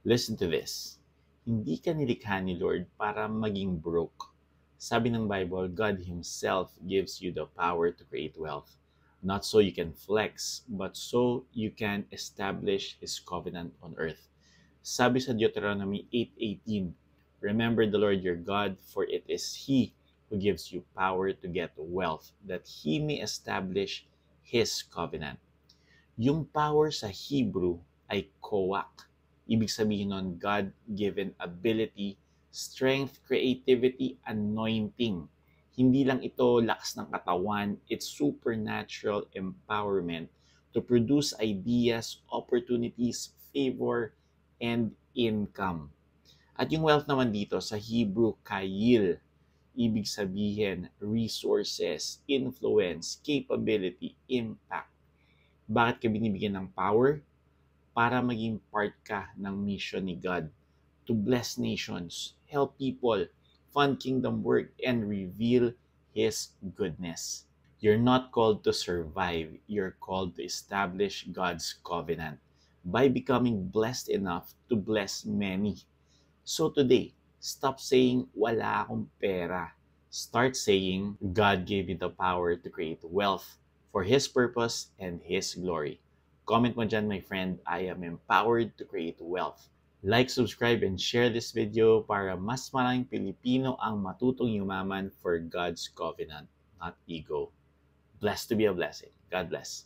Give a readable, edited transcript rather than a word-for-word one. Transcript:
Listen to this. Hindi ka nilikha ni Lord para maging broke. Sabi ng Bible, God Himself gives you the power to create wealth. Not so you can flex, but so you can establish His covenant on earth. Sabi sa Deuteronomy 8:18, remember the Lord your God, for it is He who gives you power to get wealth, that He may establish His covenant. Yung power sa Hebrew ay koach. Ibig sabihin nun, God-given ability, strength, creativity, anointing. Hindi lang ito lakas ng katawan, it's supernatural empowerment to produce ideas, opportunities, favor, and income. At yung wealth naman dito sa Hebrew, kayil. Ibig sabihin, resources, influence, capability, impact. Bakit ka binibigyan ng power? Para maging part ka ng mission ni God to bless nations, help people, fund kingdom work, and reveal His goodness. You're not called to survive. You're called to establish God's covenant by becoming blessed enough to bless many. So today, stop saying, wala akong pera. Start saying, God gave me the power to create wealth for His purpose and His glory. Comment mo dyan, my friend, I am empowered to create wealth. Like, subscribe, and share this video para mas maraming Pilipino ang matutong yumaman for God's covenant, not ego. Blessed to be a blessing. God bless.